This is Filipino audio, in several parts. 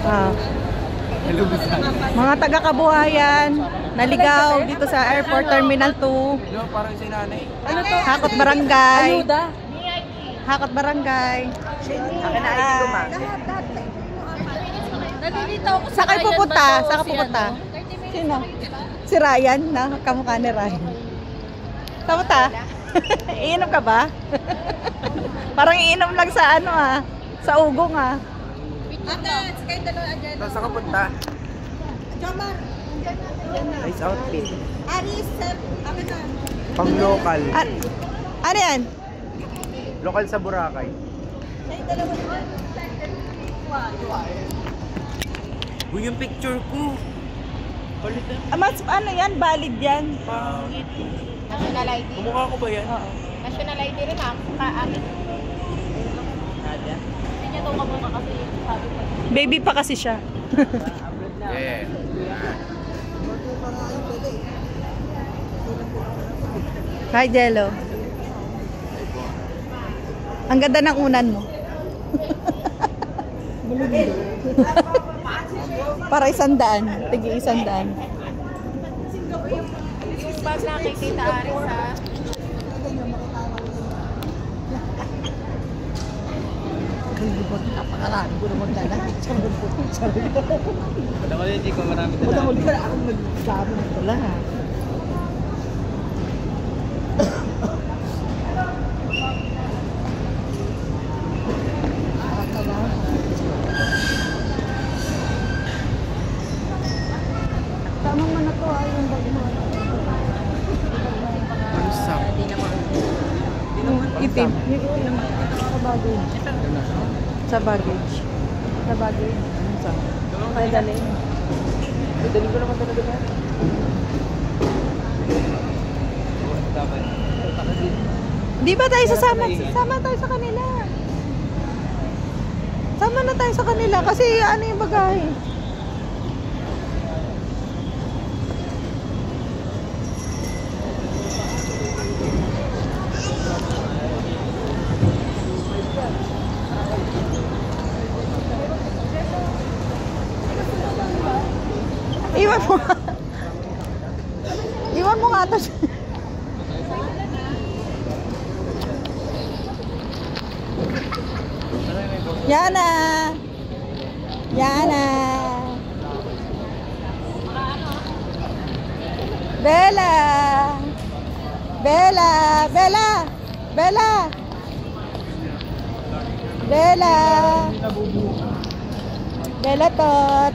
Ah. Mga taga-Kabuhayan, naligaw dito sa Airport Terminal 2. Parang si nanay. Ano to? Hakot Barangay. Hakot Barangay. Akin na ID ko, ma. Nalilito ako Saan kayo pupunta? Saan ka pupunta? Sino? Si Ryan, na kamukha ni Ryan. Saan punta? Iinom ka ba? Parang iinom lang sa ano ah. Sa ugong ah. Saan ka punta? Jomar. Nice outfit. Aris, Pang local. Ano yan? Local sa Boracay. Uy, yung picture ko. Mas ano yan? Valid yan? Pangit. National ID. Kumukha ko ba yan? Oo. National ID rin ang kaamin. Hindi niya ito kamukha kasi sabi ko. Baby pa kasi siya. Yeah. Hi, Jello. Ang ganda ng unan mo. Para 100. Tigi 100. Yung bag nakikita Aris ha. napakarami ko naman dala. Madamali, hindi ko marami dala. Madamali ka na akong nagdami ng dala. Tama mo na to ay yung bag mo. Ano sa? Itim. Sa baggage. Sa baggage. Sa baggage. Kaya dali. Dali ko naman talaga yan. Di ba tayo sasama? Sama tayo sa kanila. Sama na tayo sa kanila kasi ano yung bagahe. Iwan mo nga. Iwan mo nga ito. Yana! Yana! Bella! Bella! Bella! Bella! Bella! Bella tot!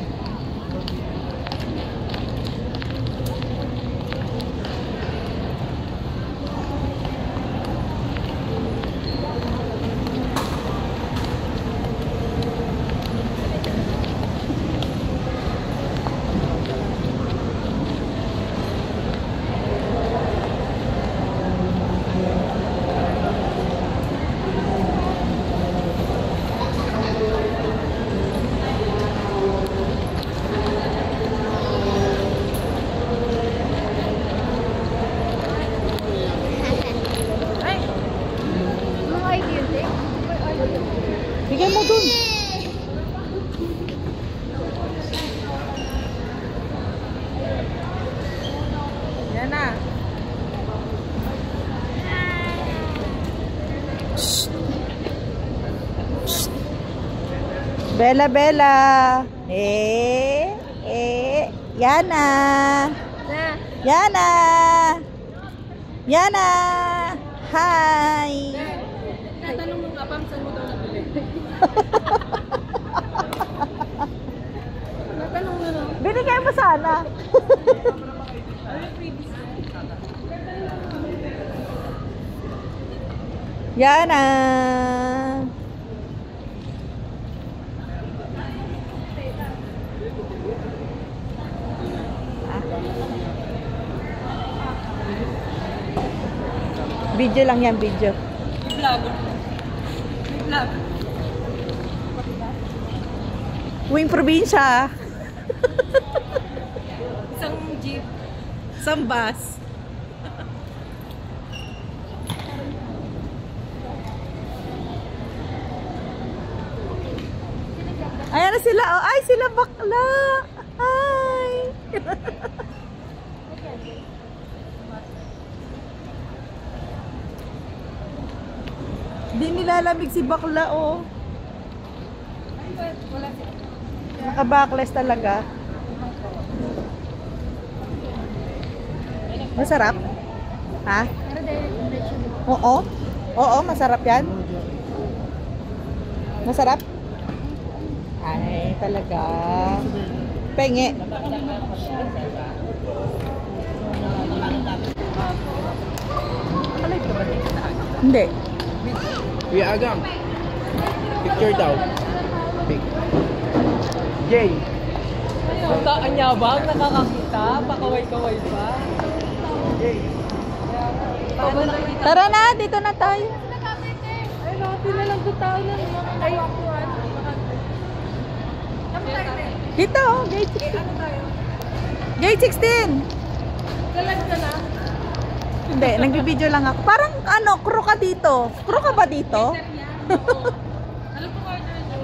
Bigay mo dun. Yan na. Bella, Bella. Yana. Yana. Yana. Hi. Tatanong mo nga, Pam, saan mo daw nabili? Natanong na lang. Binigay mo sana. Yana. Video lang yan, video. Vlog. Vlog. Uwing probinsya. Isang jeep. Isang bus. Ay, Ayan na sila. Oh, ay, sila bakla. Ay. Di nilalamig si bakla, oh. Naka-backless talaga. Masarap? Ha? Oo. Oo, masarap yan. Masarap? Ay, talaga. Penge. Alive ka ba dito? Hindi. Kuya Agang. Picture daw. Pic. Jay. Anyabang, nakakakita, pakaway-kaway pa. Tara na, dito na tayo. Ay, natin na lang 2,000. Ay, Dito, oh, gate 16. Gate 16. Galag ka na. Hindi, nagbibideo lang ako. Parang ano, crew ka dito. Crew ka ba dito? Alam ko order nyo.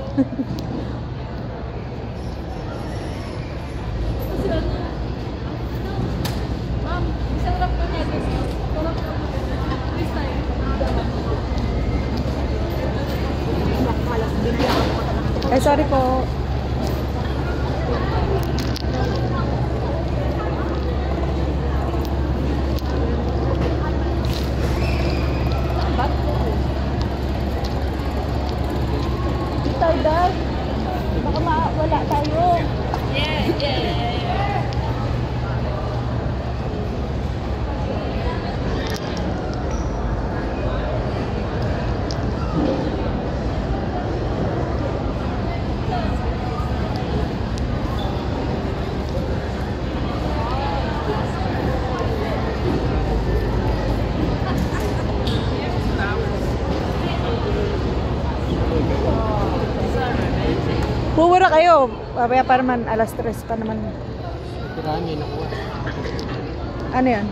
Kasi ano? Ma'am, isang rap na niya. Turap na mo. This time. Eh, sorry po. Tayo daw. Baka mawala tayo. Puwara kayo. Babaya pa naman, alas 3 pa naman. Marami nakuha. Ano yan?